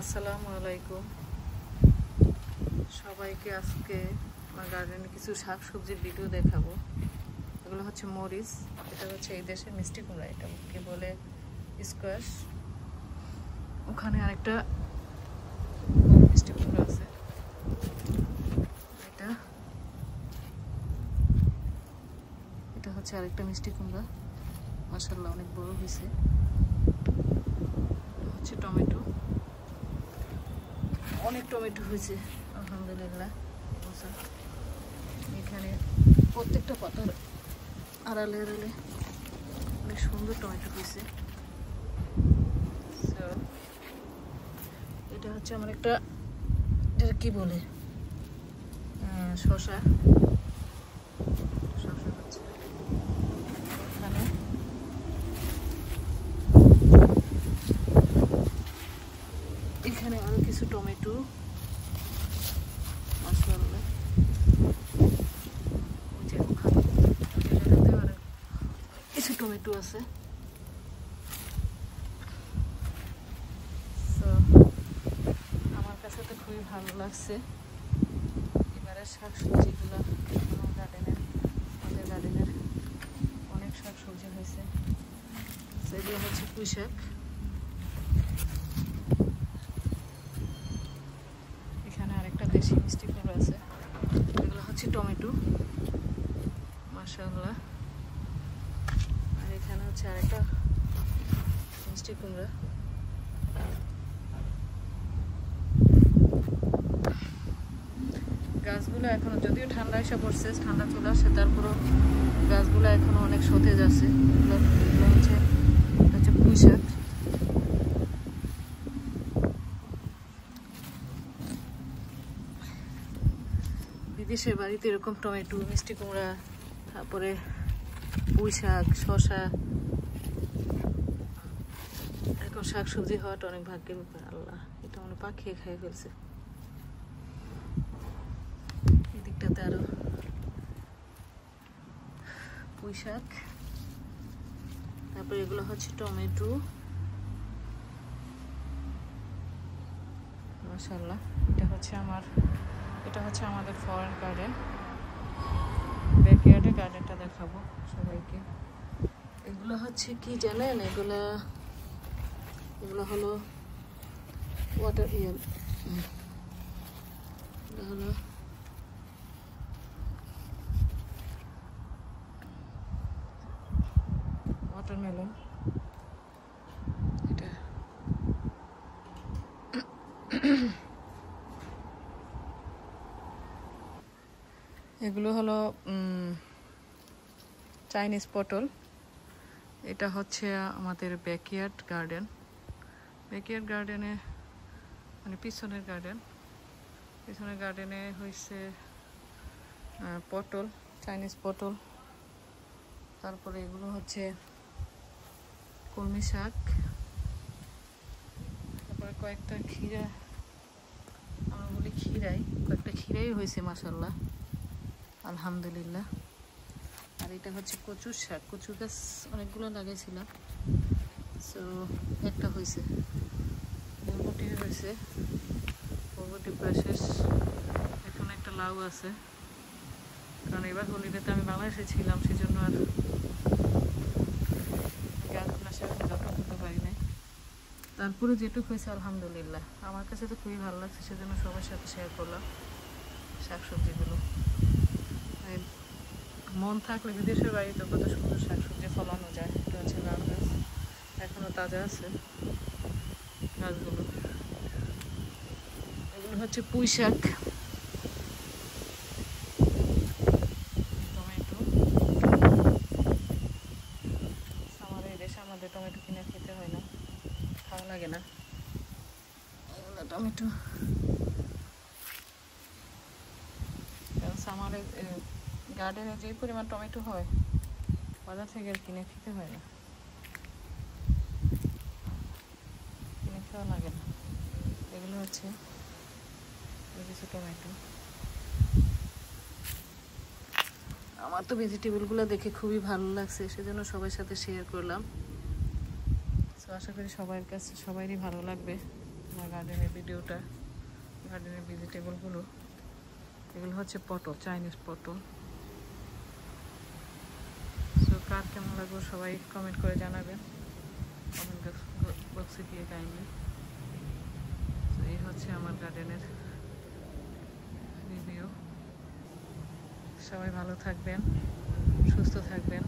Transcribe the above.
আসসালামু আলাইকুম সবাইকে। আজকে আমার গার্ডেনে কিছু শাকসবজির ভিডিও দেখাবো। এগুলো হচ্ছে মরিচ, এটা হচ্ছে এই দেশের মিষ্টি কুমড়া, এটাকে বলে স্কোয়াশ। ওখানে আরেকটা বড় মিষ্টি কুমড়া আছে, এটা হচ্ছে আরেকটা মিষ্টি কুমড়া, মাশাআল্লাহ অনেক বড় হয়েছে। হচ্ছে টমেটো, অনেক টমেটো হয়েছে আলহামদুলিল্লাহ। এখানে প্রত্যেকটা পাতার আড়ালে আড়ালে অনেক সুন্দর টমেটো হয়েছে। এটা হচ্ছে আমার একটা, এটা কি বলে, শসা। শসা হচ্ছে এখানে। এখানে আরো কিছু টমেটো, মাশাআল্লাহ। কিছু টমেটো আছে। আমার কাছে তো খুবই ভালো লাগছে এবারে শাকসবজিগুলো। আমাদের গার্ডেনের অনেক শাকসবজি হয়েছে। সেগুলো হচ্ছে পুঁই শাক, এখানে আরেকটা দেশি মিষ্টি কুমড়া আছে। এগুলো হচ্ছে টমেটো, মাশাআল্লাহ। আর এখানে হচ্ছে আরেকটা মিষ্টি কুমড়া। গাছগুলো এখনো, যদিও ঠান্ডা এসে পড়ছে, ঠান্ডা চলে আসছে, তারপরও গাছগুলো এখনো অনেক সতেজ আছে। এগুলো হচ্ছে পুঁই শাক। বিদেশের বাড়িতে এরকম টমেটো, মিষ্টি কুমড়া, তারপরে পুঁই শাক, শসা, এরকম শাকসবজি হওয়াটা অনেক ভাগ্যের ব্যাপার। আল্লাহ, এটা মনে পাখি খেয়ে ফেলছে। এদিকটাতে আরো পুঁই শাক, তারপরে এগুলো হচ্ছে টমেটো, মাশাআল্লাহ। এটা হচ্ছে আমাদের ফরেন গার্ডেন, ব্যাকইয়ার্ডের গার্ডেনটা দেখাবো সবাইকে। এগুলো হচ্ছে কি জানেন, এগুলো হলো ওয়াটারমেলন। এটা এগুলো হলো চাইনিজ পটল। এটা হচ্ছে আমাদের ব্যাকইয়ার্ড গার্ডেনে, মানে পিছনের গার্ডেনে হয়েছে পটল, চাইনিজ পটল। তারপরে এগুলো হচ্ছে কলমি শাক, তারপরে কয়েকটা ক্ষীরা, আমরা বলি ক্ষীরাই, কয়েকটা ক্ষীরাই হয়েছে মাশাআল্লাহ আলহামদুলিল্লাহ। আর এটা হচ্ছে কচুর শাক, কচু গাছ অনেকগুলো লাগাইছিলাম, সো একটা হয়েছে। বরবটি হয়েছে, বরবটি প্রায় শেষ। এখন একটা লাউ আছে, কারণ এবার হলিডেতে আমি বাংলাদেশে ছিলাম, সেজন্য আর গাছগুলো সেরকম যত্ন করতে পারি নাই। তারপরে যেটুকু হয়েছে আলহামদুলিল্লাহ, আমার কাছে তো খুবই ভালো লাগছে, সেজন্য সবার সাথে শেয়ার করলাম শাকসবজিগুলো। মন থাকলে বিদেশের বাড়িতে কত সুন্দর শাকসবজি ফলানো যায়। এটা হচ্ছে লাউ গাছ, এখনো তাজা আছে গাছগুলো। এগুলো হচ্ছে পুঁই শাক, টমেটো। আমাদের এই দেশে আমাদের টমেটো কিনে খেতে হয় না, ভালো লাগে না টমেটো। আমাদের গার্ডেনে যে পরিমাণ টমেটো হয়, বাজার থেকে আর কিনে খেতে হয় না, কিনে খাওয়া লাগে না। এগুলো হচ্ছে কিছু টমেটো। আমার তো ভেজিটেবলগুলো দেখে খুবই ভালো লাগছে, সেজন্য সবার সাথে শেয়ার করলাম। তো আশা করি সবারই ভালো লাগবে। আমার গার্ডেনের ভিডিওটা। গার্ডেনের ভেজিটেবলগুলো, এগুলো হচ্ছে পটল, চাইনিজ পটল। সো কার কেমন লাগবে সবাই কমেন্ট করে জানাবেন, কমেন্ট বক্সে গিয়ে কাইন্ডলি। তো এই হচ্ছে আমার গার্ডেনের রিভিউ। সবাই ভালো থাকবেন, সুস্থ থাকবেন।